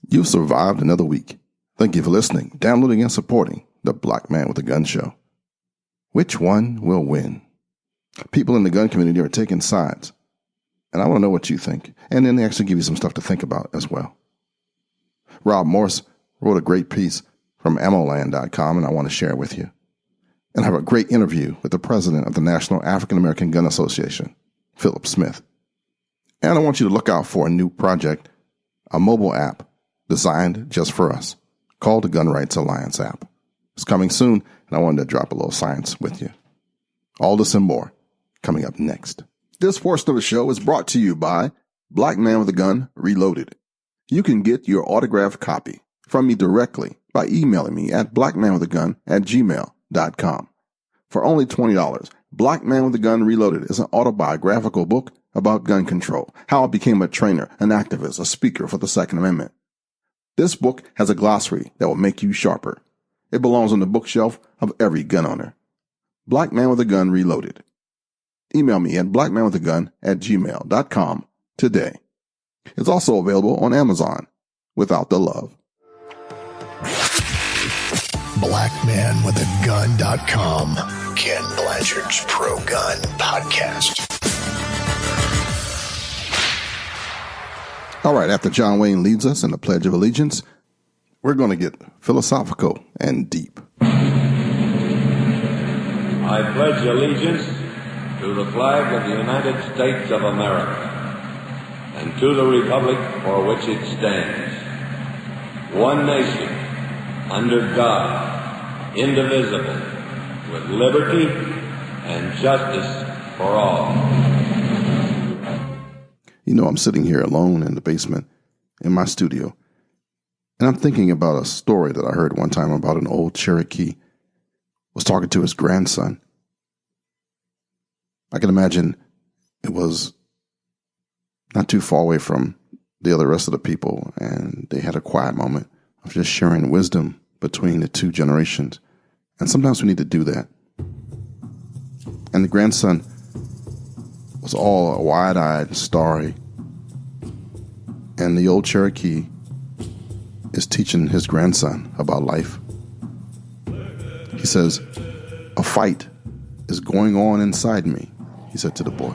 You've survived another week. Thank you for listening, downloading, and supporting the Black Man with a Gun show. Which one will win? People in the gun community are taking sides, and I want to know what you think, and then they actually give you some stuff to think about as well. Rob Morse wrote a great piece from ammoland.com, and I want to share it with you. And I have a great interview with the president of the National African American Gun Association, Phillip Smith. And I want you to look out for a new project, a mobile app designed just for us, called the Gun Rights Alliance app. It's coming soon, and I wanted to drop a little science with you. All this and more coming up next. This portion of the show is brought to you by Black Man with a Gun Reloaded. You can get your autographed copy from me directly by emailing me at blackmanwithagun@gmail.com. For only $20, Black Man with a Gun Reloaded is an autobiographical book about gun control, how I became a trainer, an activist, a speaker for the Second Amendment. This book has a glossary that will make you sharper. It belongs on the bookshelf of every gun owner. Black Man with a Gun Reloaded. Email me at blackmanwithagun@gmail.com today. It's also available on Amazon without the love. Blackmanwithagun.com. Ken Blanchard's Pro Gun Podcast. All right, after John Wayne leads us in the Pledge of Allegiance, we're going to get philosophical and deep. I pledge allegiance to the flag of the United States of America and to the republic for which it stands, one nation, under God, indivisible, with liberty and justice for all. You know, I'm sitting here alone in the basement in my studio, and I'm thinking about a story that I heard one time about an old Cherokee was talking to his grandson. I can imagine it was not too far away from the other rest of the people, and they had a quiet moment of just sharing wisdom between the two generations. And sometimes we need to do that. And the grandson was all wide-eyed, starry. And the old Cherokee is teaching his grandson about life. He says, "A fight is going on inside me," he said to the boy.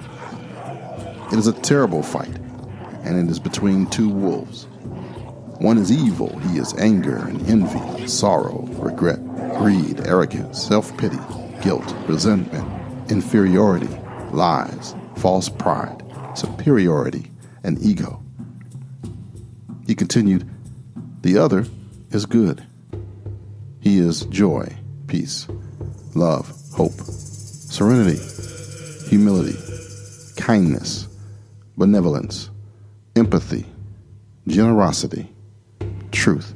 "It is a terrible fight, and it is between two wolves. One is evil. He is anger and envy, sorrow, regret, greed, arrogance, self-pity, guilt, resentment, inferiority, lies, false pride, superiority, and ego." He continued, "The other is good. He is joy, peace, love, hope, serenity, humility, kindness, benevolence, empathy, generosity, truth,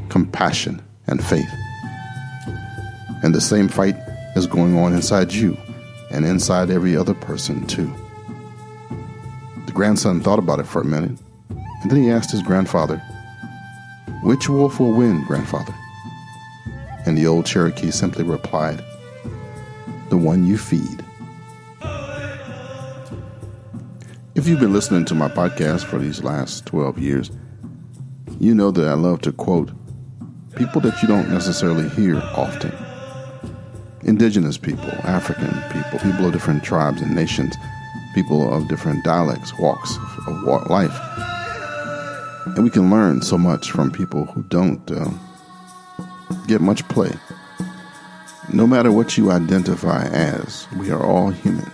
compassion, and faith. And the same fight is going on inside you and inside every other person too." The grandson thought about it for a minute, and then he asked his grandfather, "Which wolf will win, grandfather?" And the old Cherokee simply replied, "The one you feed." If you've been listening to my podcast for these last 12 years, you know that I love to quote people that you don't necessarily hear often. Indigenous people, African people, people of different tribes and nations, people of different dialects, walks of life. And we can learn so much from people who don't get much play. No matter what you identify as, we are all human.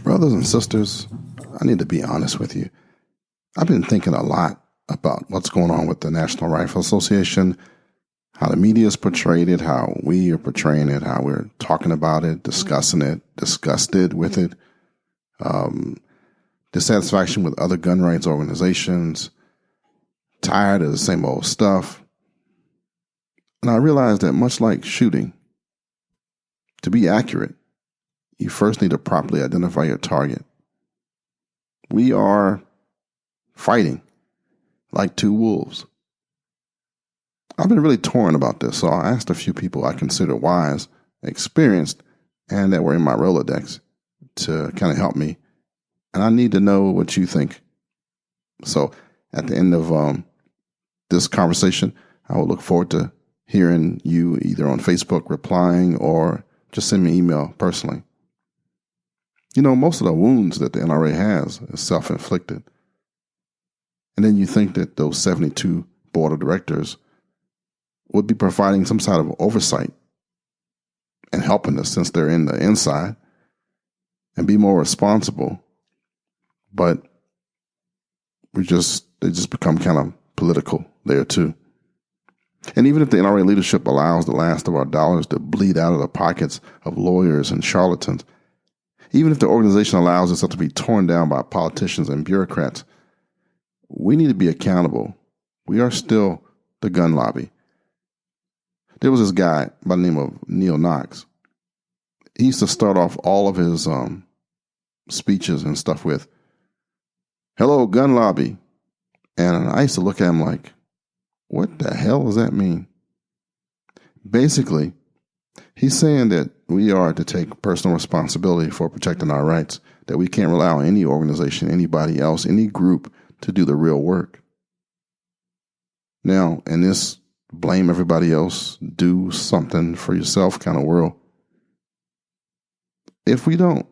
Brothers and sisters, I need to be honest with you. I've been thinking a lot about what's going on with the National Rifle Association, how the media's portrayed it, how we are portraying it, how we're talking about it, discussing it, disgusted with it, dissatisfaction with other gun rights organizations, tired of the same old stuff. And I realized that much like shooting, To be accurate, you first need to properly identify your target. We are fighting like two wolves. I've been really torn about this, so I asked a few people I consider wise, experienced, and that were in my Rolodex to kind of help me. And I need to know what you think. So at the end of this conversation, I will look forward to hearing you either on Facebook replying or just send me an email personally. You know, most of the wounds that the NRA has is self-inflicted. And then you think that those 72 board of directors would be providing some sort of oversight and helping us since they're in the inside and be more responsible. But they just become kind of political there too. And even if the NRA leadership allows the last of our dollars to bleed out of the pockets of lawyers and charlatans, even if the organization allows itself to be torn down by politicians and bureaucrats, we need to be accountable. We are still the gun lobby. There was this guy by the name of Neil Knox. He used to start off all of his speeches and stuff with, "Hello, gun lobby." And I used to look at him like, what the hell does that mean? Basically, he's saying that we are to take personal responsibility for protecting our rights, that we can't rely on any organization, anybody else, any group to do the real work. Now, in this blame everybody else, do something for yourself kind of world, if we don't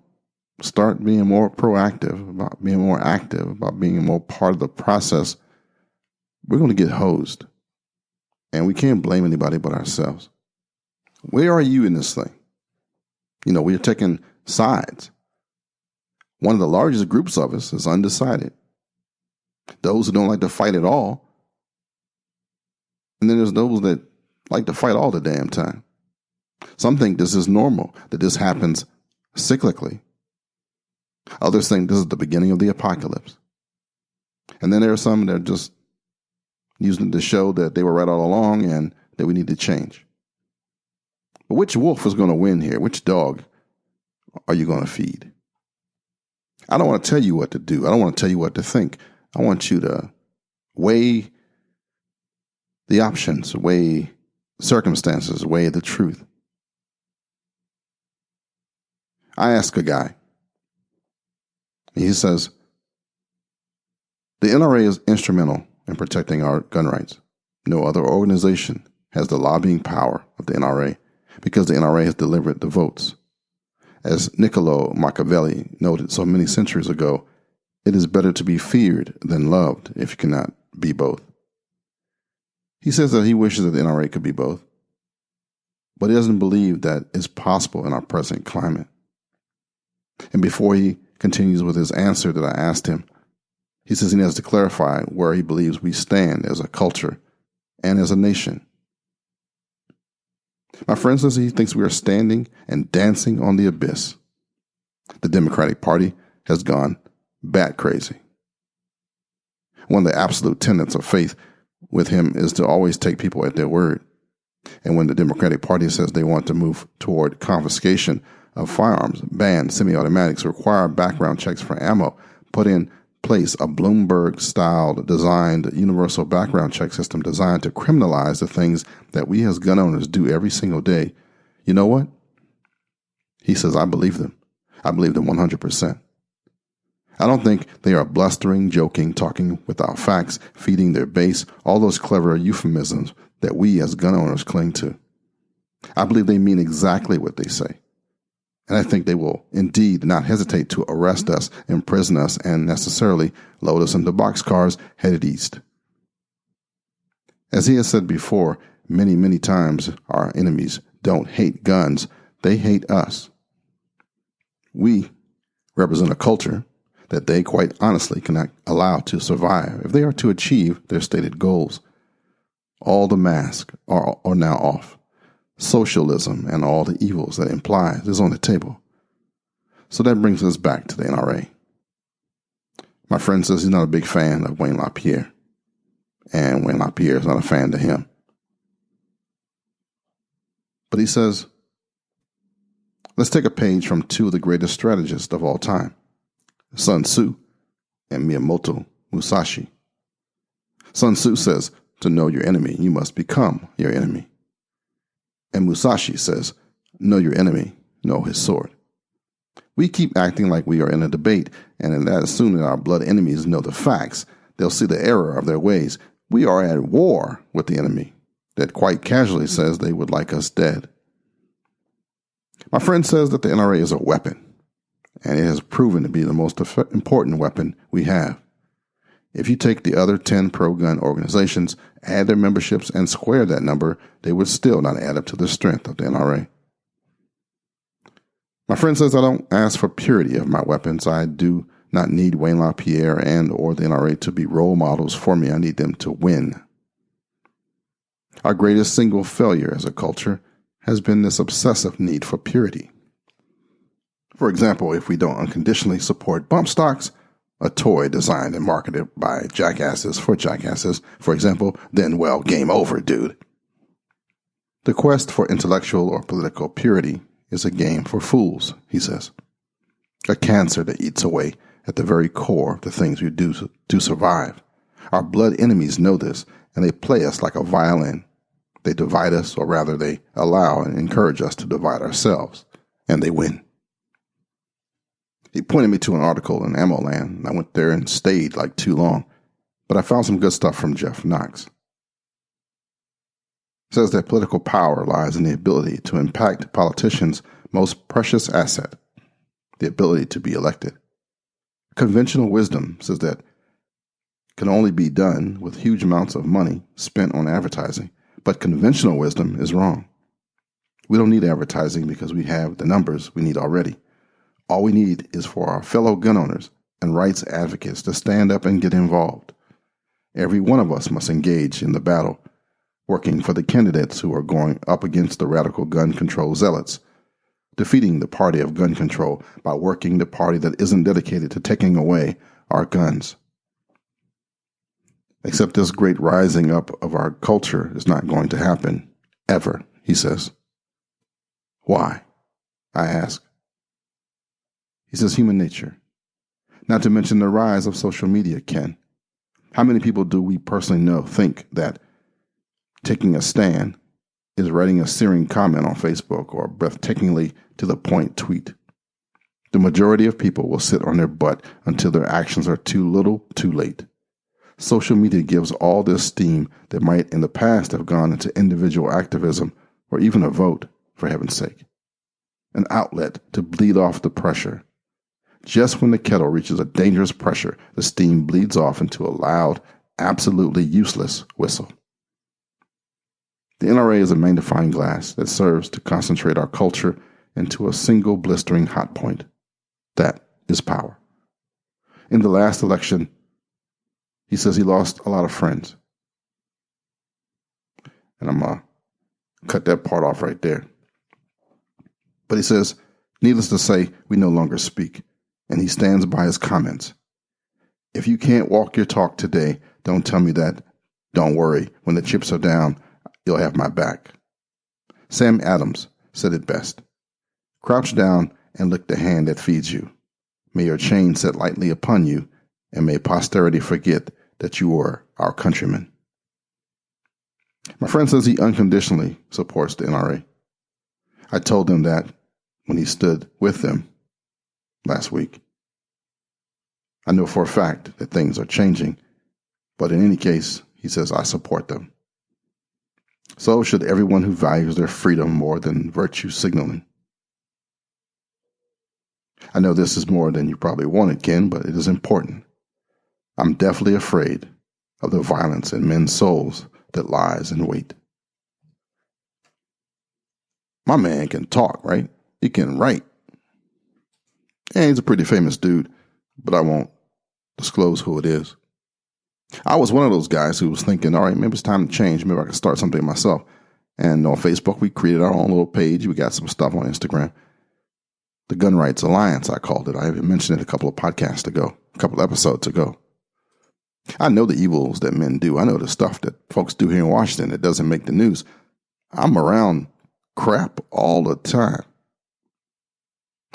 start being more proactive, about being more active, about being more part of the process, we're going to get hosed. And we can't blame anybody but ourselves. Where are you in this thing? You know, we're taking sides. One of the largest groups of us is undecided. Those who don't like to fight at all. And then there's those that like to fight all the damn time. Some think this is normal, that this happens cyclically. Others think this is the beginning of the apocalypse. And then there are some that are just using it to show that they were right all along and that we need to change. But which wolf is going to win here? Which dog are you going to feed? I don't want to tell you what to do. I don't want to tell you what to think. I want you to weigh the options, weigh circumstances, weigh the truth. I ask a guy, he says, the NRA is instrumental in protecting our gun rights. No other organization has the lobbying power of the NRA because the NRA has delivered the votes. As Niccolo Machiavelli noted so many centuries ago, it is better to be feared than loved if you cannot be both. He says that he wishes that the NRA could be both, but he doesn't believe that it's possible in our present climate. And before he continues with his answer that I asked him, he says he has to clarify where he believes we stand as a culture and as a nation. My friend says he thinks we are standing and dancing on the abyss. The Democratic Party has gone bat crazy. One of the absolute tenets of faith with him is to always take people at their word. And when the Democratic Party says they want to move toward confiscation of firearms, ban semi-automatics, require background checks for ammo, put in place a Bloomberg-styled designed universal background check system designed to criminalize the things that we as gun owners do every single day. You know what? He says, I believe them. I believe them 100%. I don't think they are blustering, joking, talking without facts, feeding their base, all those clever euphemisms that we as gun owners cling to. I believe they mean exactly what they say. And I think they will indeed not hesitate to arrest us, imprison us, and necessarily load us into boxcars headed east. As he has said before, many, many times, our enemies don't hate guns, they hate us. We represent a culture that they quite honestly cannot allow to survive if they are to achieve their stated goals. All the masks are now off. Socialism and all the evils that implies is on the table. So that brings us back to the NRA. My friend says he's not a big fan of Wayne LaPierre, and Wayne LaPierre is not a fan to him. But he says, Let's take a page from two of the greatest strategists of all time, Sun Tzu and Miyamoto Musashi. Sun Tzu says, to know your enemy, you must become your enemy. And Musashi says, know your enemy, know his sword. We keep acting like we are in a debate, and as soon as our blood enemies know the facts, they'll see the error of their ways. We are at war with the enemy that quite casually says they would like us dead. My friend says that the NRA is a weapon, and it has proven to be the most important weapon we have. If you take the other 10 pro-gun organizations, add their memberships, and square that number, they would still not add up to the strength of the NRA. My friend says I don't ask for purity of my weapons. I do not need Wayne LaPierre and or the NRA to be role models for me. I need them to win. Our greatest single failure as a culture has been this obsessive need for purity. For example, if we don't unconditionally support bump stocks, a toy designed and marketed by jackasses for jackasses, for example, then, well, game over, dude. The quest for intellectual or political purity is a game for fools, he says. A cancer that eats away at the very core of the things we do to survive. Our blood enemies know this, and they play us like a violin. They divide us, or rather they allow and encourage us to divide ourselves, and they win. He pointed me to an article in Ammo Land, and I went there and stayed like too long, but I found some good stuff from Jeff Knox. It says that political power lies in the ability to impact politicians' most precious asset, the ability to be elected. Conventional wisdom says that can only be done with huge amounts of money spent on advertising, but conventional wisdom is wrong. We don't need advertising because we have the numbers we need already. All we need is for our fellow gun owners and rights advocates to stand up and get involved. Every one of us must engage in the battle, working for the candidates who are going up against the radical gun control zealots, defeating the party of gun control by working the party that isn't dedicated to taking away our guns. Except this great rising up of our culture is not going to happen, ever, he says. Why? I ask. He says human nature. Not to mention the rise of social media, Ken. How many people do we personally know think that taking a stand is writing a searing comment on Facebook or a breathtakingly to the point tweet? The majority of people will sit on their butt until their actions are too little, too late. Social media gives all this steam that might in the past have gone into individual activism or even a vote, for heaven's sake. An outlet to bleed off the pressure. Just when the kettle reaches a dangerous pressure, the steam bleeds off into a loud, absolutely useless whistle. The NRA is a magnifying glass that serves to concentrate our culture into a single blistering hot point. That is power. In the last election, he says he lost a lot of friends. And I'm going to cut that part off right there. But he says, needless to say, we no longer speak. And he stands by his comments. If you can't walk your talk today, don't tell me that. Don't worry. When the chips are down, you'll have my back. Sam Adams said it best. Crouch down and lick the hand that feeds you. May your chain set lightly upon you, and may posterity forget that you were our countrymen. My friend says he unconditionally supports the NRA. I told him that when he stood with them last week. I know for a fact that things are changing, but in any case, he says I support them. So should everyone who values their freedom more than virtue signaling. I know this is more than you probably wanted, Ken, but it is important. I'm definitely afraid of the violence in men's souls that lies in wait. My man can talk, right? He can write. And he's a pretty famous dude, but I won't disclose who it is. I was one of those guys who was thinking, all right, maybe it's time to change. Maybe I can start something myself. And on Facebook, we created our own little page. We got some stuff on Instagram. The Gun Rights Alliance, I called it. I even mentioned it a couple of podcasts ago, a couple of episodes ago. I know the evils that men do. I know the stuff that folks do here in Washington that doesn't make the news. I'm around crap all the time.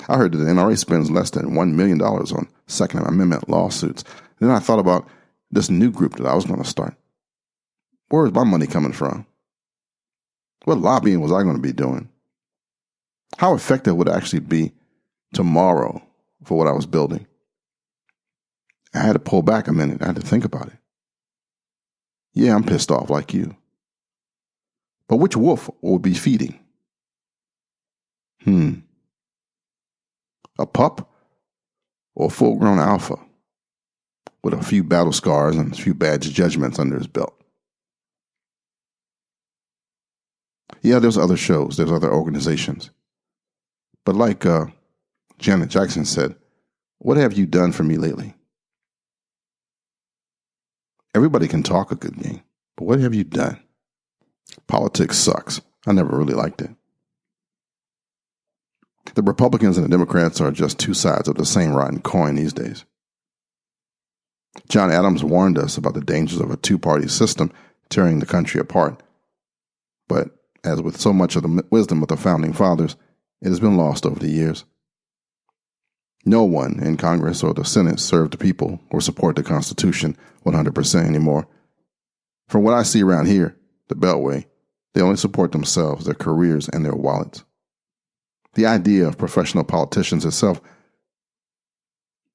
I heard that the NRA spends less than $1 million on Second Amendment lawsuits. Then I thought about this new group that I was going to start. Where is my money coming from? What lobbying was I going to be doing? How effective would it actually be tomorrow for what I was building? I had to pull back a minute. I had to think about it. Yeah, I'm pissed off like you. But which wolf will be feeding? A pup or a full-grown alpha with a few battle scars and a few bad judgments under his belt? Yeah, there's other shows, there's other organizations. But like Janet Jackson said, what have you done for me lately? Everybody can talk a good game, but what have you done? Politics sucks. I never really liked it. The Republicans and the Democrats are just two sides of the same rotten coin these days. John Adams warned us about the dangers of a two-party system tearing the country apart. But as with so much of the wisdom of the Founding Fathers, it has been lost over the years. No one in Congress or the Senate serve the people or support the Constitution 100% anymore. From what I see around here, the Beltway, they only support themselves, their careers, and their wallets. The idea of professional politicians itself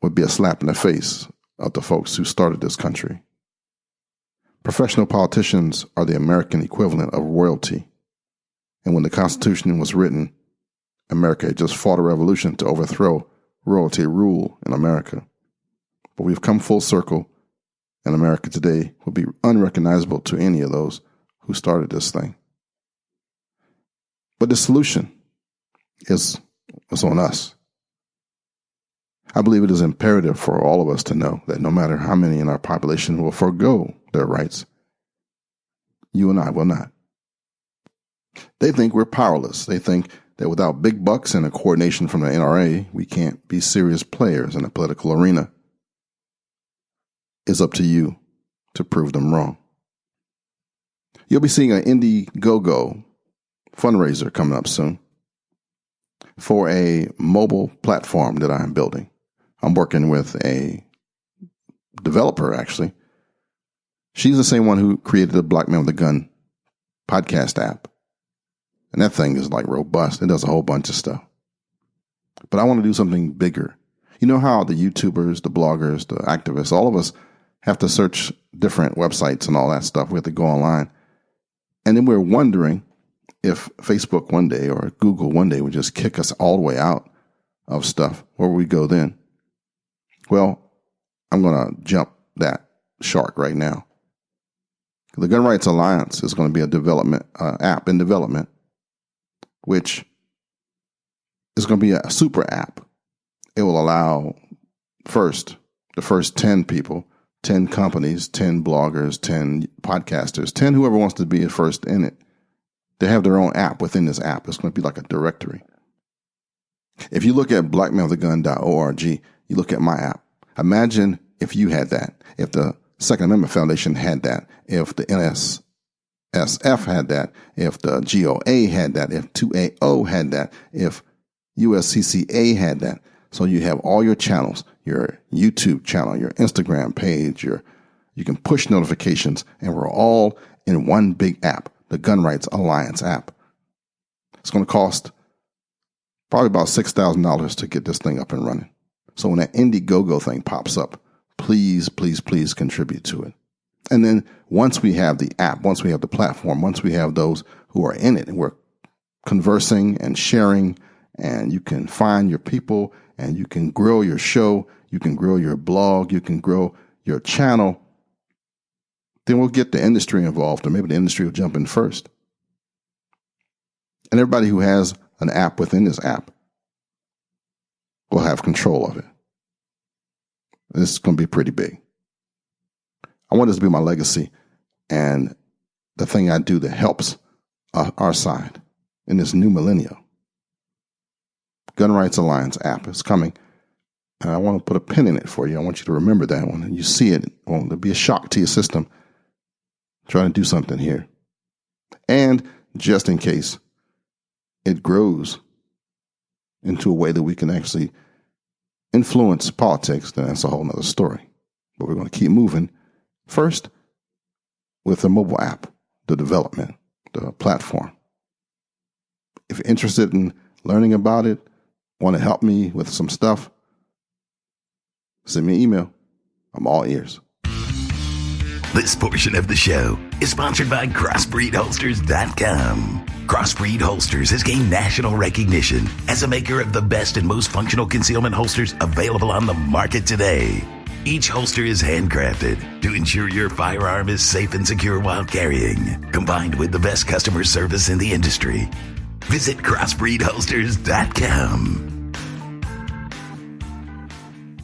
would be a slap in the face of the folks who started this country. Professional politicians are the American equivalent of royalty. And when the Constitution was written, America had just fought a revolution to overthrow royalty rule in America. But we've come full circle, and America today would be unrecognizable to any of those who started this thing. But the solution is on us. I believe it is imperative for all of us to know that no matter how many in our population will forego their rights, you and I will not. They think we're powerless. They think that without big bucks and a coordination from the NRA, we can't be serious players in the political arena. It's up to you to prove them wrong. You'll be seeing an Indiegogo fundraiser coming up soon for a mobile platform that I'm building. I'm working with a developer, actually. She's the same one who created the Black Man with a Gun podcast app. And that thing is like robust. It does a whole bunch of stuff. But I want to do something bigger. You know how the YouTubers, the bloggers, the activists, all of us have to search different websites and all that stuff. We have to go online. And then we're wondering if Facebook one day or Google one day would just kick us all the way out of stuff. Where would we go then? Well, I'm going to jump that shark right now. The Gun Rights Alliance is going to be a development app in development, which is going to be a super app. It will allow the first 10 people, 10 companies, 10 bloggers, 10 podcasters, 10 whoever wants to be first in it. They have their own app within this app. It's going to be like a directory. If you look at blackmanwithagun.org, you look at my app. Imagine if you had that, if the Second Amendment Foundation had that, if the NSSF had that, if the GOA had that, if 2AO had that, if USCCA had that. So you have all your channels, your YouTube channel, your Instagram page, you can push notifications, and we're all in one big app, the Gun Rights Alliance app. It's going to cost probably about $6,000 to get this thing up and running. So when that Indiegogo thing pops up, please, please, please contribute to it. And then once we have the app, once we have the platform, once we have those who are in it, and we're conversing and sharing, and you can find your people, and you can grow your show, you can grow your blog, you can grow your channel, then we'll get the industry involved, or maybe the industry will jump in first. And everybody who has an app within this app will have control of it. This is going to be pretty big. I want this to be my legacy and the thing I do that helps our side in this new millennium. Gun Rights Alliance app is coming, and I want to put a pin in it for you. I want you to remember that when you see it. It'll be a shock to your system. Trying to do something here. And just in case it grows into a way that we can actually influence politics, then that's a whole nother story. But we're going to keep moving. First, with the mobile app, the development, the platform. If you're interested in learning about it, want to help me with some stuff, send me an email. I'm all ears. This portion of the show is sponsored by CrossbreedHolsters.com. Crossbreed Holsters has gained national recognition as a maker of the best and most functional concealment holsters available on the market today. Each holster is handcrafted to ensure your firearm is safe and secure while carrying, combined with the best customer service in the industry. Visit CrossbreedHolsters.com.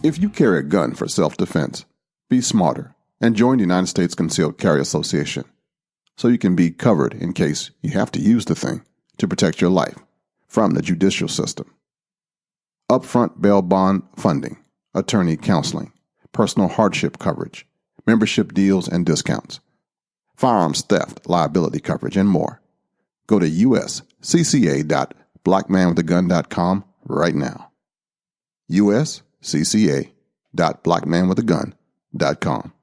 If you carry a gun for self-defense, be smarter and join the United States Concealed Carry Association so you can be covered in case you have to use the thing to protect your life from the judicial system. Upfront bail bond funding, attorney counseling, personal hardship coverage, membership deals and discounts, firearms theft, liability coverage, and more. Go to uscca.blackmanwithagun.com right now. uscca.blackmanwithagun.com.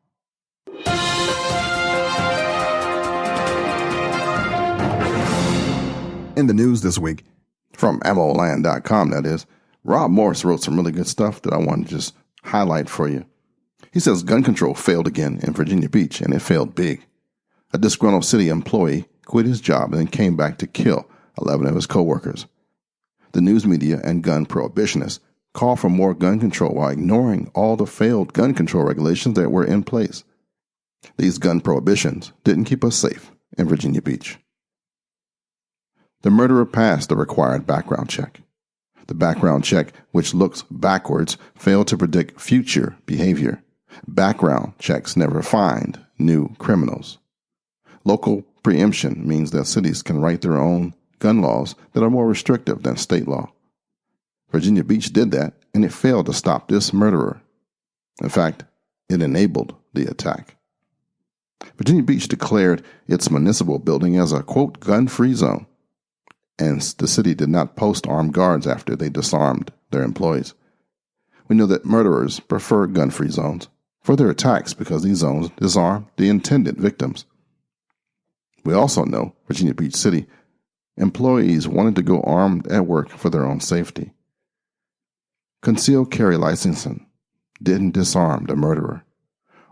In the news this week, from ammoland.com, that is, Rob Morse wrote some really good stuff that I want to just highlight for you. He says gun control failed again in Virginia Beach, and it failed big. A disgruntled city employee quit his job and then came back to kill 11 of his coworkers. The news media and gun prohibitionists call for more gun control while ignoring all the failed gun control regulations that were in place. These gun prohibitions didn't keep us safe in Virginia Beach. The murderer passed the required background check. The background check, which looks backwards, failed to predict future behavior. Background checks never find new criminals. Local preemption means that cities can write their own gun laws that are more restrictive than state law. Virginia Beach did that, and it failed to stop this murderer. In fact, it enabled the attack. Virginia Beach declared its municipal building as a, quote, gun-free zone, and the city did not post armed guards after they disarmed their employees. We know that murderers prefer gun-free zones for their attacks because these zones disarm the intended victims. We also know Virginia Beach City employees wanted to go armed at work for their own safety. Concealed carry licensing didn't disarm the murderer.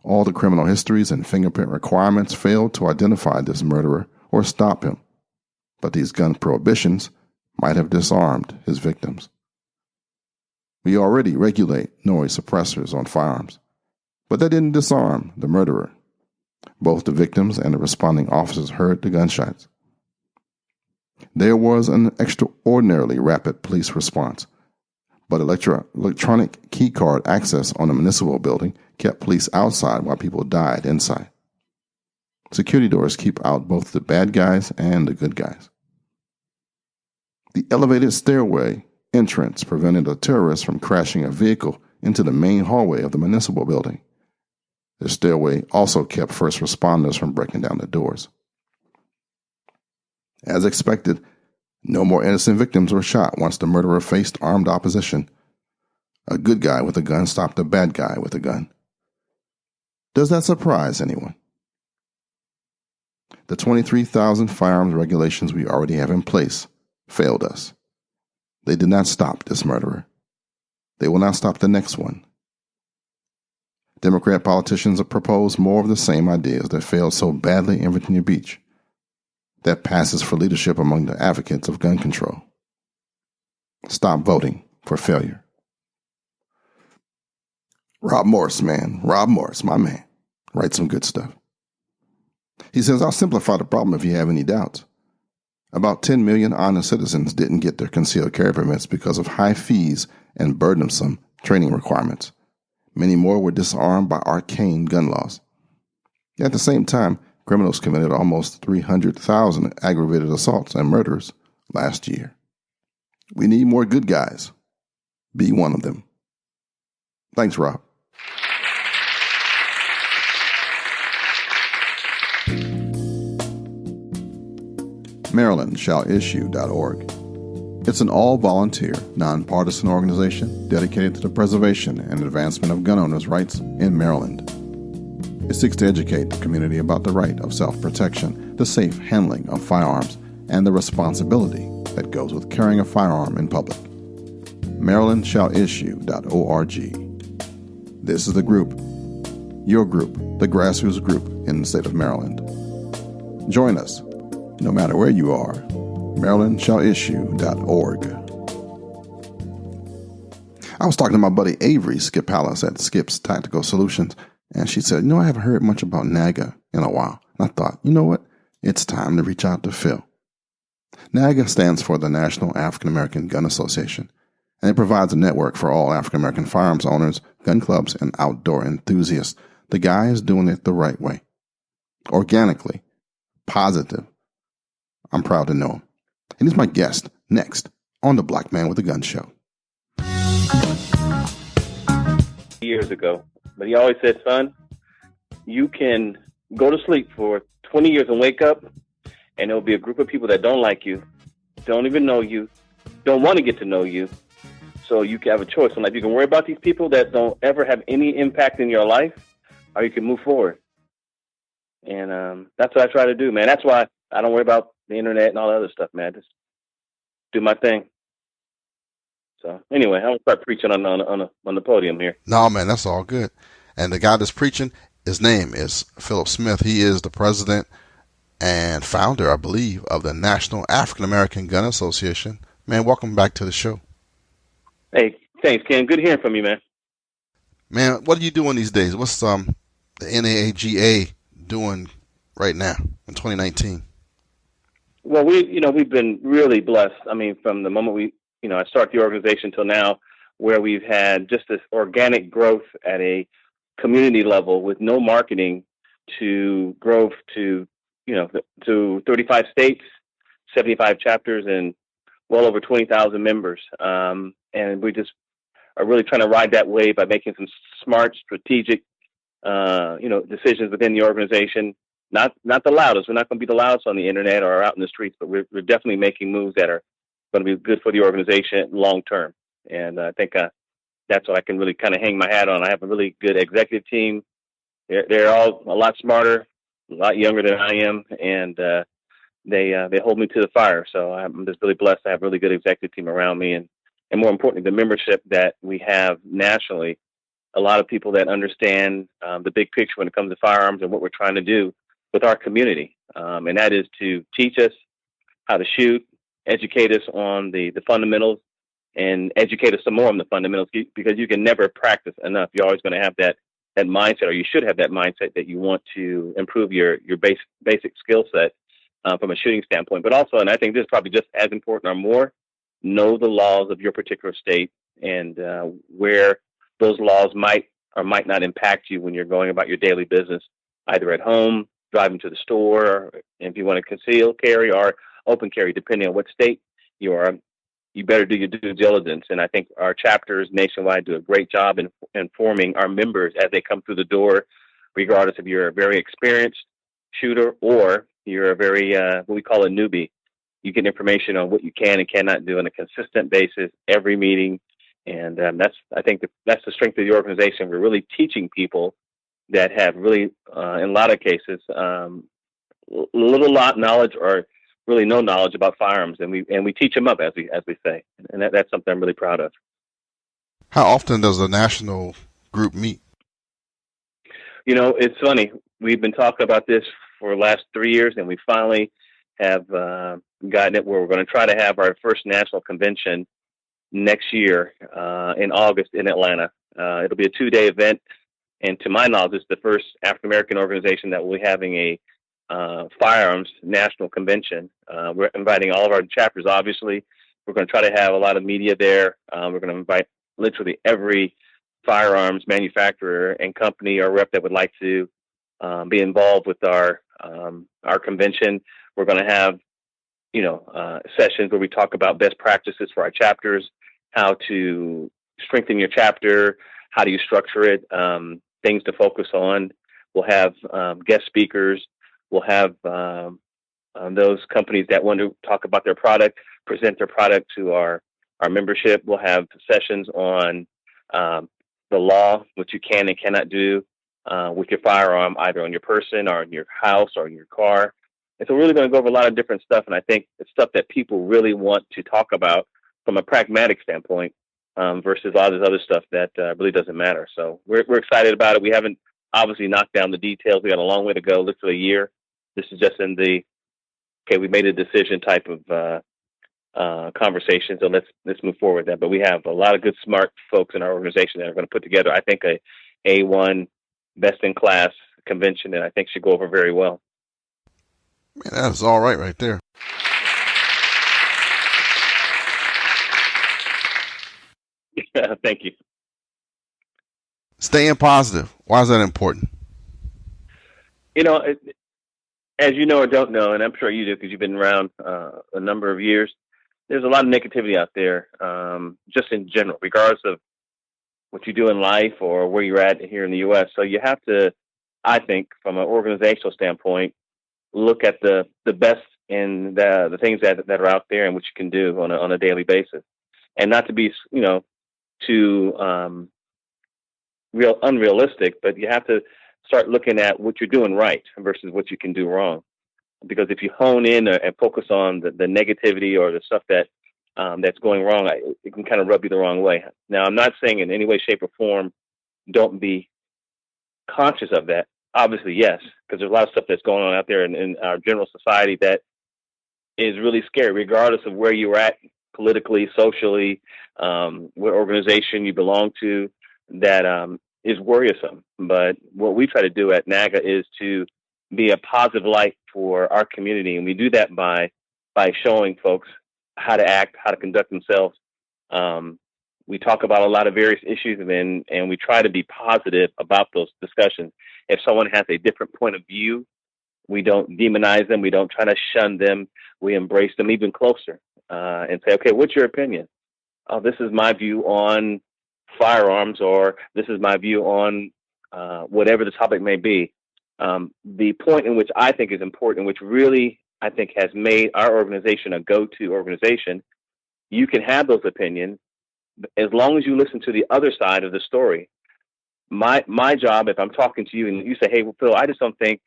All the criminal histories and fingerprint requirements failed to identify this murderer or stop him. But these gun prohibitions might have disarmed his victims. We already regulate noise suppressors on firearms, but that didn't disarm the murderer. Both the victims and the responding officers heard the gunshots. There was an extraordinarily rapid police response, but electronic keycard access on a municipal building kept police outside while people died inside. Security doors keep out both the bad guys and the good guys. The elevated stairway entrance prevented a terrorist from crashing a vehicle into the main hallway of the municipal building. The stairway also kept first responders from breaking down the doors. As expected, no more innocent victims were shot once the murderer faced armed opposition. A good guy with a gun stopped a bad guy with a gun. Does that surprise anyone? The 23,000 firearms regulations we already have in place failed us. They did not stop this murderer. They will not stop the next one. Democrat politicians have proposed more of the same ideas that failed so badly in Virginia Beach. That passes for leadership among the advocates of gun control. Stop voting for failure. Rob Morse, man. Rob Morse, my man. Writes some good stuff. He says, I'll simplify the problem if you have any doubts. About 10 million honest citizens didn't get their concealed carry permits because of high fees and burdensome training requirements. Many more were disarmed by arcane gun laws. At the same time, criminals committed almost 300,000 aggravated assaults and murders last year. We need more good guys. Be one of them. Thanks, Rob. MarylandShallIssue.org. It's an all-volunteer, nonpartisan organization dedicated to the preservation and advancement of gun owners' rights in Maryland. It seeks to educate the community about the right of self-protection, the safe handling of firearms, and the responsibility that goes with carrying a firearm in public. MarylandShallIssue.org. This is the group, your group, the grassroots group in the state of Maryland. Join us, no matter where you are. MarylandShallIssue.org. I was talking to my buddy Avery Skip Hallis at Skip's Tactical Solutions, and she said, I haven't heard much about NAGA in a while. And I thought, you know what? It's time to reach out to Phil. NAGA stands for the National African American Gun Association, and it provides a network for all African American firearms owners, gun clubs, and outdoor enthusiasts. The guy is doing it the right way. Organically. Positive. I'm proud to know him. And he's my guest next on the Black Man with a Gun Show. Years ago, but he always said, son, you can go to sleep for 20 years and wake up, and there'll be a group of people that don't like you, don't even know you, don't want to get to know you. So you can have a choice in life. You can worry about these people that don't ever have any impact in your life, or you can move forward. And that's what I try to do, man. That's why I don't worry about the internet and all that other stuff, man. Just do my thing. So anyway, I'm gonna start preaching on the podium here. No, man, that's all good. And the guy that's preaching, his name is Phillip Smith. He is the president and founder, I believe, of the National African American Gun Association. Man, welcome back to the show. Hey, thanks, Ken. Good hearing from you, man. Man, what are you doing these days? What's the NAAGA doing right now in 2019? Well, we've been really blessed. I mean, from the moment I started the organization till now, where we've had just this organic growth at a community level with no marketing to growth to 35 states, 75 chapters, and well over 20,000 members. And we just are really trying to ride that wave by making some smart, strategic, decisions within the organization. Not the loudest. We're not going to be the loudest on the internet or out in the streets, but we're definitely making moves that are going to be good for the organization long term. And I think that's what I can really kind of hang my hat on. I have a really good executive team. They're all a lot smarter, a lot younger than I am, and they hold me to the fire. So I'm just really blessed to have a really good executive team around me, and more importantly, the membership that we have nationally. A lot of people that understand the big picture when it comes to firearms and what we're trying to do with our community, and that is to teach us how to shoot, educate us on the fundamentals, and educate us some more on the fundamentals, because you can never practice enough. You're always going to have that mindset, or you should have that mindset that you want to improve your basic skill set from a shooting standpoint. But also, and I think this is probably just as important or more, know the laws of your particular state and where those laws might or might not impact you when you're going about your daily business, either at home, driving to the store, or if you want to conceal carry or open carry, depending on what state you are. You better do your due diligence. And I think our chapters nationwide do a great job in informing our members as they come through the door, regardless if you're a very experienced shooter or you're a very, what we call a newbie. You get information on what you can and cannot do on a consistent basis, every meeting. And I think that's the strength of the organization. We're really teaching people that have really, in a lot of cases, little knowledge or really no knowledge about firearms, and we teach them up, as we say, and that's something I'm really proud of. How often does the national group meet? It's funny. We've been talking about this for the last 3 years, and we finally have gotten it where we're going to try to have our first national convention next year in August in Atlanta. It'll be a 2-day event, and to my knowledge, it's the first African American organization that will be having a firearms national convention. We're inviting all of our chapters, obviously. We're going to try to have a lot of media there. We're going to invite literally every firearms manufacturer and company or rep that would like to be involved with our convention. We're going to have, sessions where we talk about best practices for our chapters, how to strengthen your chapter, how do you structure it, things to focus on. We'll have guest speakers. We'll have those companies that want to talk about their product. present their product to our membership. We'll have sessions on the law, what you can and cannot do with your firearm, either on your person or in your house or in your car. And so we're really going to go over a lot of different stuff. And I think it's stuff that people really want to talk about from a pragmatic standpoint versus a lot of this other stuff that really doesn't matter. So we're excited about it. We haven't obviously knocked down the details. We got a long way to go, literally a year. This is just in the, okay, we made a decision type of conversation. So let's move forward with that. But we have a lot of good, smart folks in our organization that are going to put together, I think, a A1 best in class convention, and I think should go over very well. Man, that's all right there. Thank you. Staying positive. Why is that important? As you know or don't know, and I'm sure you do because you've been around a number of years, there's a lot of negativity out there, just in general, regardless of what you do in life or where you're at here in the U.S. So you have to, I think, from an organizational standpoint, look at the best in the things that are out there and what you can do on a daily basis, and not to be too unrealistic, but you have to start looking at what you're doing right versus what you can do wrong. Because if you hone in and focus on the negativity or the stuff that's going wrong, it can kind of rub you the wrong way. Now, I'm not saying in any way, shape, or form don't be conscious of that. Obviously, yes, because there's a lot of stuff that's going on out there in our general society that is really scary, regardless of where you're at politically, socially, what organization you belong to, that is worrisome. But what we try to do at NAGA is to be a positive light for our community, and we do that by showing folks how to act, how to conduct themselves. We talk about a lot of various issues, and we try to be positive about those discussions. If someone has a different point of view, we don't demonize them. We don't try to shun them. We embrace them even closer and say, okay, what's your opinion? Oh, this is my view on firearms, or this is my view on whatever the topic may be. The point in which I think is important, which really I think has made our organization a go-to organization, you can have those opinions as long as you listen to the other side of the story. My job, if I'm talking to you and you say, hey, well, Phil, I just don't think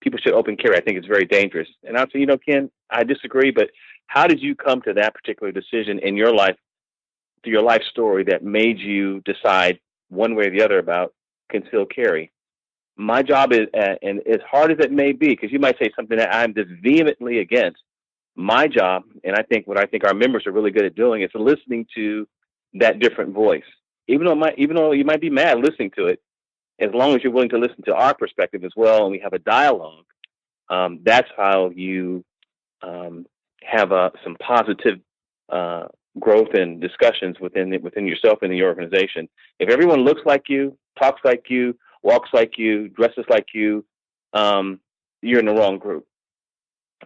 people should open carry. I think it's very dangerous. And I'll say, Ken, I disagree, but how did you come to that particular decision in your life, through your life story, that made you decide one way or the other about concealed carry? My job is, and as hard as it may be, because you might say something that I'm just vehemently against, my job, and I think what our members are really good at doing, is listening to that different voice. Even though you might be mad listening to it, as long as you're willing to listen to our perspective as well, and we have a dialogue, that's how you have some positive growth and discussions within yourself and the organization. If everyone looks like you, talks like you, walks like you, dresses like you, you're in the wrong group.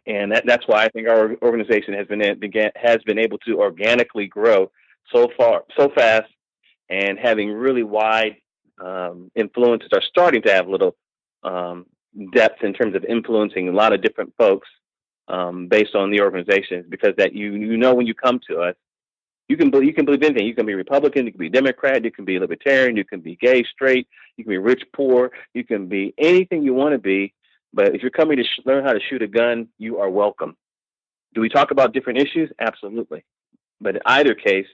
And that's why I think our organization has been able to organically grow so fast, and having really wide influences, are starting to have a little depth in terms of influencing a lot of different folks based on the organizations, because that when you come to us, you can believe anything. You can be Republican, you can be Democrat, you can be Libertarian, you can be gay, straight, you can be rich, poor, you can be anything you want to be. But if you're coming to learn how to shoot a gun, you are welcome. Do we talk about different issues? Absolutely. But in either case,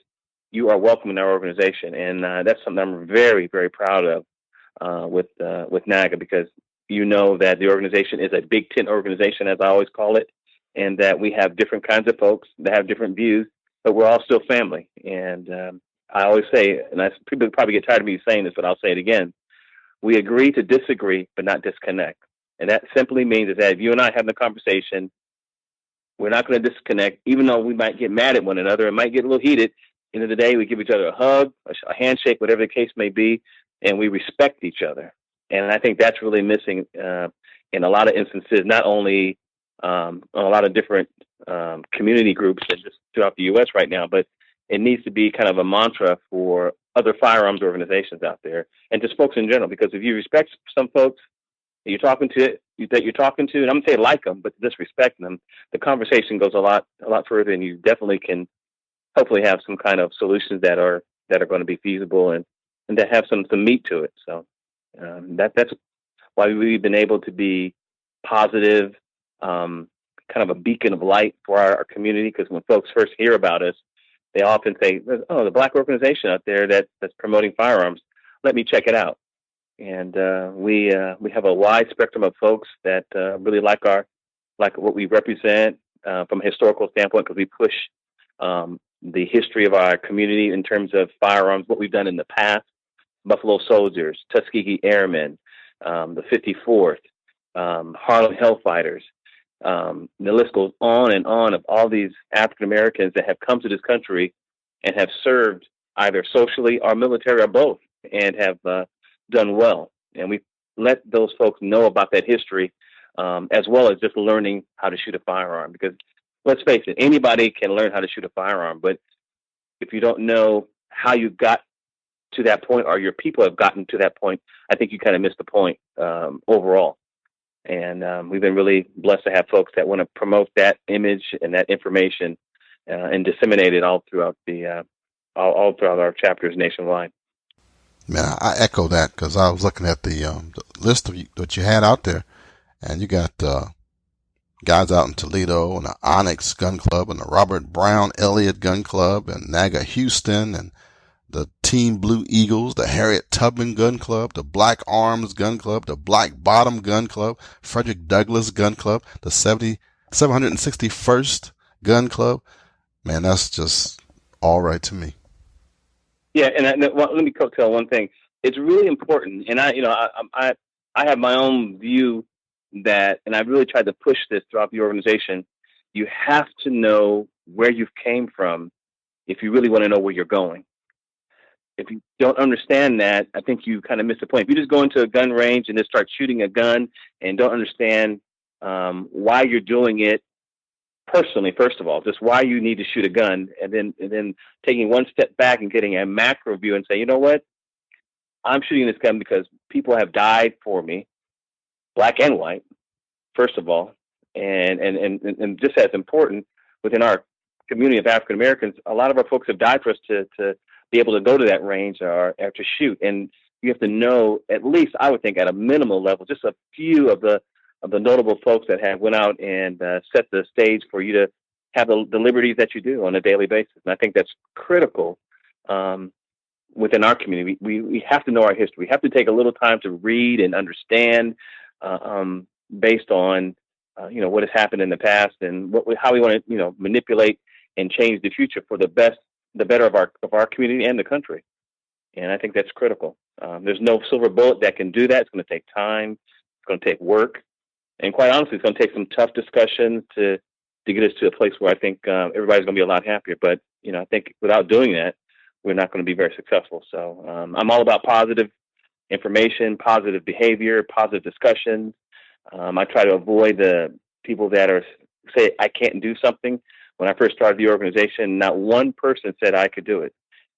you are welcome in our organization. And that's something I'm very, very proud of with NAGA, because that the organization is a Big Tent organization, as I always call it, and that we have different kinds of folks that have different views, but we're all still family. And I always say, and people probably get tired of me saying this, but I'll say it again, we agree to disagree, but not disconnect. And that simply means is that if you and I have the conversation, we're not going to disconnect, even though we might get mad at one another. It might get a little heated. At the end of the day, we give each other a hug, a handshake, whatever the case may be, and we respect each other. And I think that's really missing in a lot of instances, not only on a lot of different community groups and just throughout the U.S. right now, but it needs to be kind of a mantra for other firearms organizations out there and just folks in general. Because if you respect some folks that you're talking to, that you're talking to, and I'm gonna say like them, but disrespect them, the conversation goes a lot further, and you definitely can hopefully have some kind of solutions that are going to be feasible and that have some meat to it. So that's why we've been able to be positive, kind of a beacon of light for our community. Because when folks first hear about us, they often say, "Oh, the Black organization out there that's promoting firearms. Let me check it out." And we have a wide spectrum of folks that really like what we represent from a historical standpoint, because we push the history of our community in terms of firearms, what we've done in the past. Buffalo Soldiers, Tuskegee Airmen, the 54th, Harlem Hellfighters. The list goes on and on of all these African Americans that have come to this country and have served either socially or military or both, and have done well. And we let those folks know about that history, as well as just learning how to shoot a firearm. Because let's face it, anybody can learn how to shoot a firearm, but if you don't know how you got to that point, or your people have gotten to that point, I think you kind of missed the point overall. And we've been really blessed to have folks that want to promote that image and that information and disseminate it all throughout all throughout our chapters nationwide. Man, I echo that, because I was looking at the list that you had out there, and you got guys out in Toledo, and the Onyx Gun Club, and the Robert Brown Elliott Gun Club, and NAGA Houston, and the Team Blue Eagles, the Harriet Tubman Gun Club, the Black Arms Gun Club, the Black Bottom Gun Club, Frederick Douglass Gun Club, the 761st Gun Club. Man, that's just all right to me. Yeah, and let me tell one thing. It's really important, and I have my own view that, and I've really tried to push this throughout the organization. You have to know where you've came from if you really want to know where you're going. If you don't understand that, I think you kind of miss the point. If you just go into a gun range and just start shooting a gun and don't understand why you're doing it personally, first of all, just why you need to shoot a gun, and then taking one step back and getting a macro view and say, you know what, I'm shooting this gun because people have died for me, black and white, first of all, and just as important, within our community of African Americans, a lot of our folks have died for us to be able to go to that range or to shoot. And you have to know, at least I would think at a minimal level, just a few of the notable folks that have went out and set the stage for you to have the liberties that you do on a daily basis. And I think that's critical within our community. We have to know our history. We have to take a little time to read and understand based on what has happened in the past, and how we want to manipulate and change the future for the better of our community and the country. And I think that's critical. There's no silver bullet that can do that. It's going to take time. It's going to take work. And quite honestly, it's going to take some tough discussions to get us to a place where I think everybody's going to be a lot happier. But, I think without doing that, we're not going to be very successful. So I'm all about positive information, positive behavior, positive discussions. I try to avoid the people that say I can't do something. When I first started the organization, not one person said I could do it.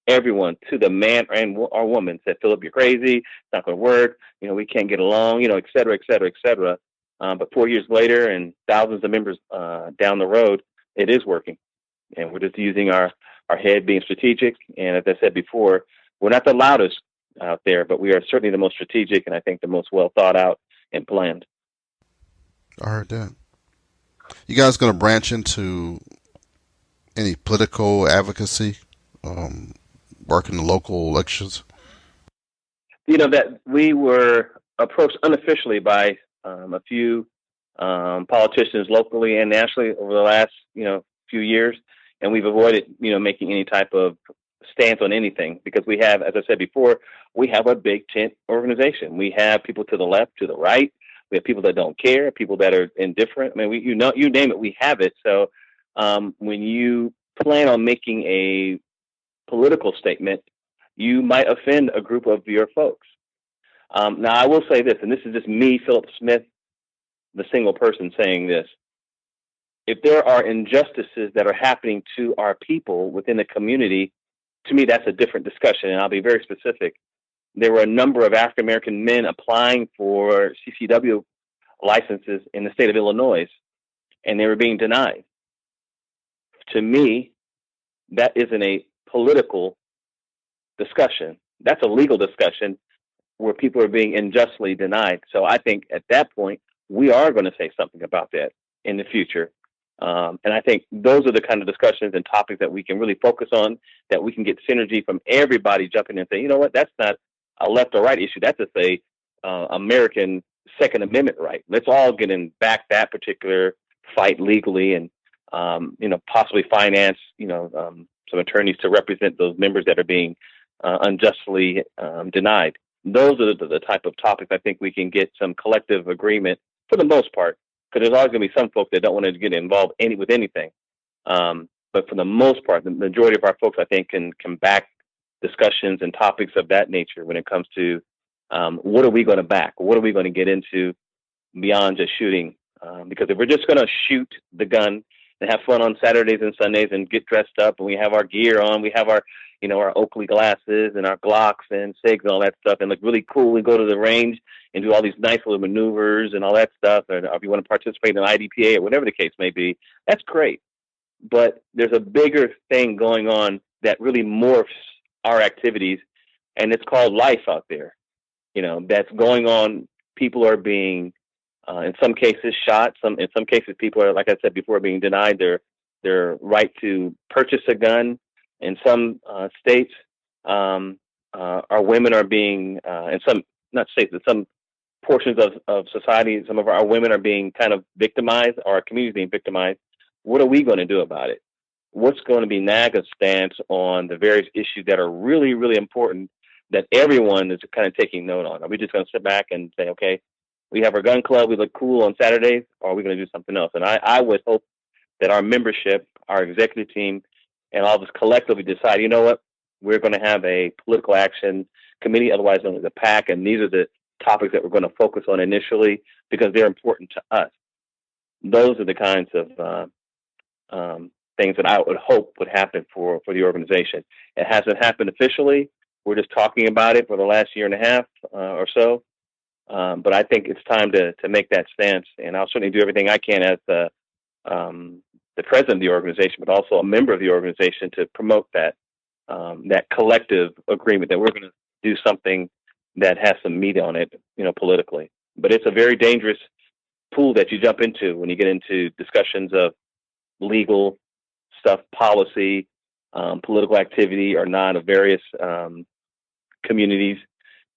Everyone, to the man or woman, said, Phillip, you're crazy. It's not going to work. We can't get along, et cetera, et cetera, et cetera. But 4 years later and thousands of members down the road, it is working. And we're just using our head, being strategic. And as I said before, we're not the loudest out there, but we are certainly the most strategic, and I think the most well thought out and planned. I heard that. You guys going to branch into any political advocacy, work in the local elections? That we were approached unofficially by a few politicians locally and nationally over the last, few years. And we've avoided, making any type of stance on anything, because we have, as I said before, we have a big tent organization. We have people to the left, to the right. We have people that don't care, people that are indifferent. I mean, you name it, we have it. So when you plan on making a political statement, you might offend a group of your folks. Now, I will say this, and this is just me, Phillip Smith, the single person saying this. If there are injustices that are happening to our people within the community, to me, that's a different discussion, and I'll be very specific. There were a number of African-American men applying for CCW licenses in the state of Illinois, and they were being denied. To me, that isn't a political discussion. That's a legal discussion where people are being unjustly denied. So I think at that point, we are going to say something about that in the future. And I think those are the kind of discussions and topics that we can really focus on, that we can get synergy from everybody jumping in and saying, you know what, that's not a left or right issue. That's just a American Second Amendment right. Let's all get in back that particular fight legally, and possibly finance some attorneys to represent those members that are being unjustly denied. Those are the type of topics I think we can get some collective agreement for the most part, because there's always going to be some folks that don't want to get involved with anything. But for the most part, the majority of our folks, I think, can back discussions and topics of that nature when it comes to what are we going to back? What are we going to get into beyond just shooting? Because if we're just going to shoot the gun and have fun on Saturdays and Sundays and get dressed up and we have our gear on, we have our Oakley glasses and our Glocks and SIGs and all that stuff, and look really cool, we go to the range and do all these nice little maneuvers and all that stuff, or if you want to participate in IDPA or whatever the case may be, that's great. But there's a bigger thing going on that really morphs our activities, and it's called life out there. That's going on. People are being, in some cases, shot. In some cases, people are, like I said before, being denied their right to purchase a gun. In some states, our women are being, in some portions of society, some of our women are being kind of victimized, or our community is being victimized. What are we going to do about it? What's going to be NAGA's stance on the various issues that are really, really important that everyone is kind of taking note on? Are we just going to sit back and say, okay, we have our gun club, we look cool on Saturdays, or are we going to do something else? And I would hope that our membership, our executive team, and all of us collectively decide, you know what, we're going to have a political action committee, otherwise known as a PAC, and these are the topics that we're going to focus on initially because they're important to us. Those are the kinds of things that I would hope would happen for the organization. It hasn't happened officially. We're just talking about it for the last year and a half or so. But I think it's time to make that stance, and I'll certainly do everything I can as the president of the organization, but also a member of the organization, to promote that collective agreement that we're going to do something that has some meat on it, politically. But it's a very dangerous pool that you jump into when you get into discussions of legal stuff, policy, political activity or not of various communities.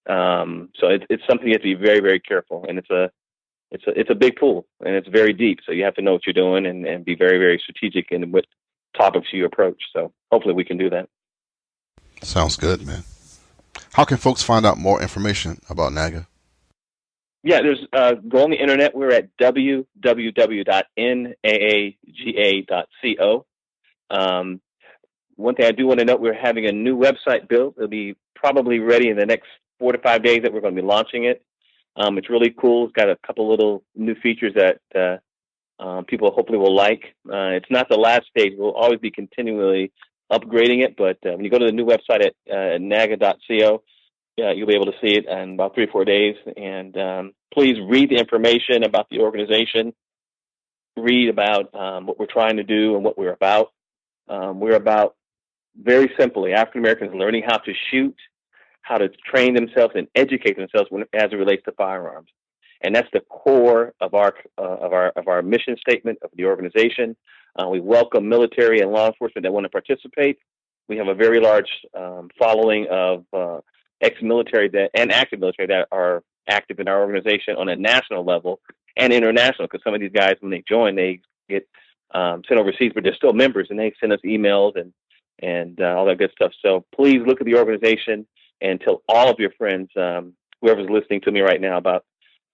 So it's something you have to be very, very careful, and it's a big pool, and it's very deep. So you have to know what you're doing and be very, very strategic in what topics you approach. So hopefully we can do that. Sounds good, man. How can folks find out more information about NAGA? Yeah, there's go on the internet. We're at www.naaga.co. One thing I do want to note, we're having a new website built. It'll be probably ready in the next 4 to 5 days that we're going to be launching it. It's really cool. It's got a couple little new features that people hopefully will like. It's not the last stage. We'll always be continually upgrading it, but when you go to the new website at naga.co, you'll be able to see it in about 3 or 4 days. And please read the information about the organization. Read about what we're trying to do and what we're about. We're about, very simply, African Americans learning how to shoot, how to train themselves and educate themselves as it relates to firearms. And that's the core of our mission statement of the organization. We welcome military and law enforcement that want to participate. We have a very large following of ex-military and active military that are active in our organization on a national level and international, because some of these guys, when they join, they get sent overseas, but they're still members, and they send us emails and all that good stuff. So please look at the organization and tell all of your friends, whoever's listening to me right now, about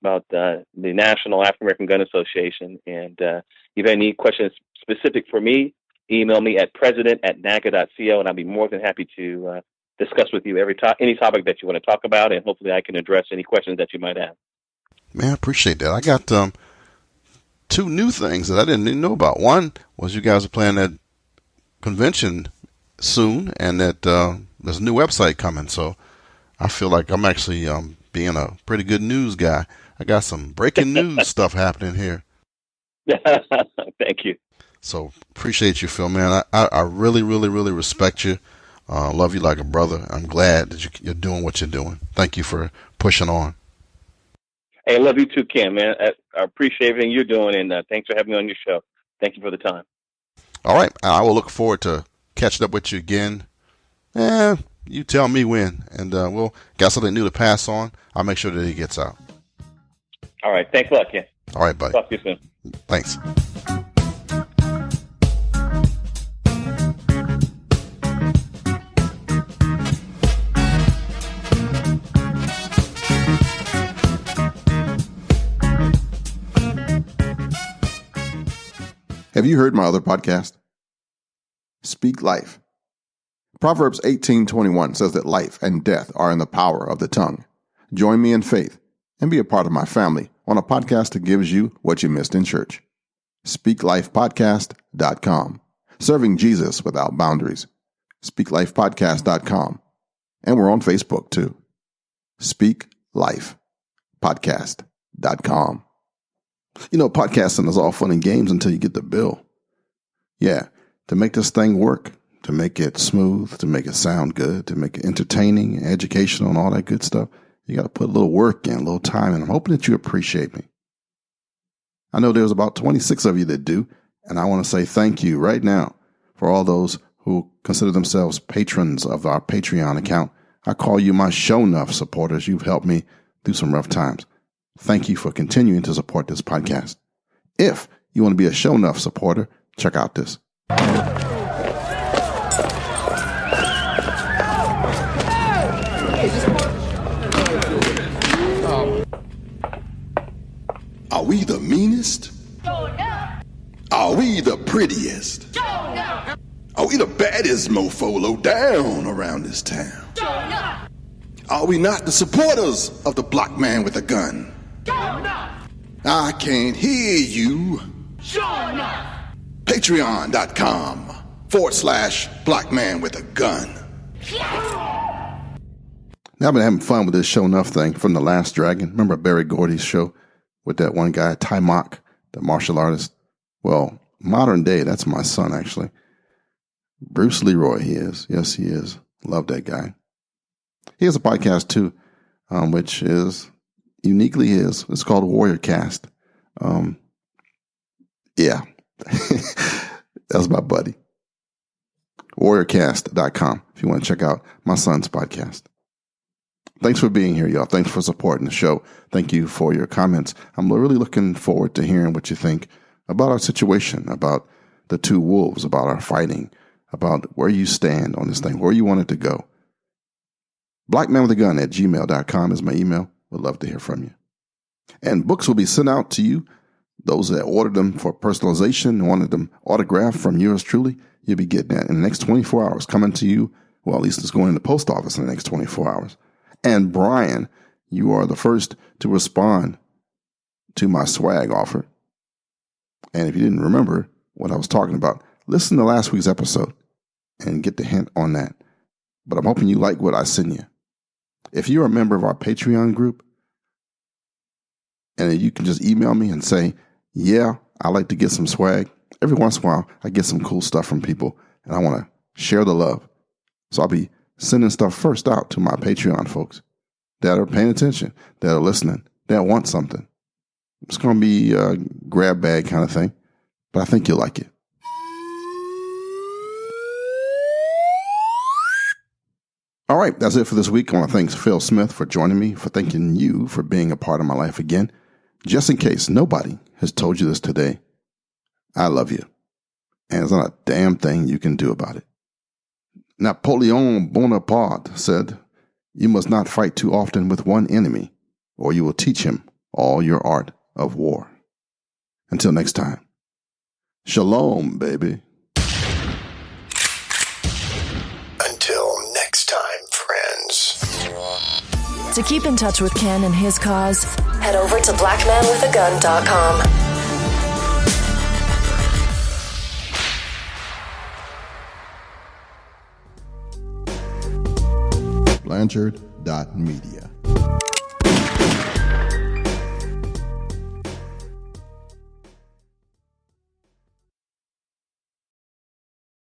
the National African American Gun Association. And if you have any questions specific for me, email me at president@naga.co, and I'll be more than happy to discuss with you any topic that you want to talk about, and hopefully I can address any questions that you might have. Man, I appreciate that. I got 2 new things that I didn't even know about. One was you guys are planning that convention soon, and that there's a new website coming. So I feel like I'm actually being a pretty good news guy. I got some breaking news stuff happening here. Thank you. So appreciate you, Phil, man. I really, really, really respect you. Love you like a brother. I'm glad that you're doing what you're doing. Thank you for pushing on. Hey, I love you too, Ken, man. I appreciate everything you're doing, and thanks for having me on your show. Thank you for the time. All right. I will look forward to catching up with you again. You tell me when, and we'll got something new to pass on. I'll make sure that it gets out. All right. Thanks a lot, Ken. All right, buddy. Talk to you soon. Thanks. Have you heard my other podcast? Speak Life. Proverbs 18:21 says that life and death are in the power of the tongue. Join me in faith and be a part of my family on a podcast that gives you what you missed in church. SpeakLifePodcast.com. Serving Jesus without boundaries. SpeakLifePodcast.com. And we're on Facebook too. SpeakLifePodcast.com. You know, podcasting is all fun and games until you get the bill. Yeah, to make this thing work, to make it smooth, to make it sound good, to make it entertaining, educational, and all that good stuff, you got to put a little work in, a little time in. I'm hoping that you appreciate me. I know there's about 26 of you that do, and I want to say thank you right now for all those who consider themselves patrons of our Patreon account. I call you my show enough supporters. You've helped me through some rough times. Thank you for continuing to support this podcast. If you want to be a show enough supporter, check out this. Are we the meanest? Are we the prettiest? Are we the baddest mofo low down around this town? Are we not the supporters of the black man with a gun? I can't hear you. Patreon.com/black man with a gun. Now I've been having fun with this show enough thing from The Last Dragon. Remember Barry Gordy's show with that one guy, Ty Mock, the martial artist? Well, modern day, that's my son actually. Bruce Leroy, he is. Yes, he is. Love that guy. He has a podcast too, which is uniquely his. It's called Warrior Cast. Yeah, that's my buddy. WarriorCast.com if you want to check out my son's podcast. Thanks for being here, y'all. Thanks for supporting the show. Thank you for your comments. I'm really looking forward to hearing what you think about our situation, about the two wolves, about our fighting, about where you stand on this thing, where you want it to go. blackmanwithagun@gmail.com is my email. Would love to hear from you. And books will be sent out to you. Those that ordered them for personalization and wanted them autographed from yours truly, you'll be getting that in the next 24 hours coming to you. Well, at least it's going in the post office in the next 24 hours. And Brian, you are the first to respond to my swag offer. And if you didn't remember what I was talking about, listen to last week's episode and get the hint on that. But I'm hoping you like what I send you. If you're a member of our Patreon group, and you can just email me and say, yeah, I like to get some swag. Every once in a while, I get some cool stuff from people, and I want to share the love. So I'll be sending stuff first out to my Patreon folks that are paying attention, that are listening, that want something. It's going to be a grab bag kind of thing, but I think you'll like it. All right, that's it for this week. I want to thank Phil Smith for joining me, for thanking you for being a part of my life again. Just in case nobody has told you this today, I love you. And there's not a damn thing you can do about it. Napoleon Bonaparte said, "You must not fight too often with one enemy, or you will teach him all your art of war." Until next time, shalom, baby. Until next time, friends. To keep in touch with Ken and his cause, head over to blackmanwithagun.com. Blanchard.media.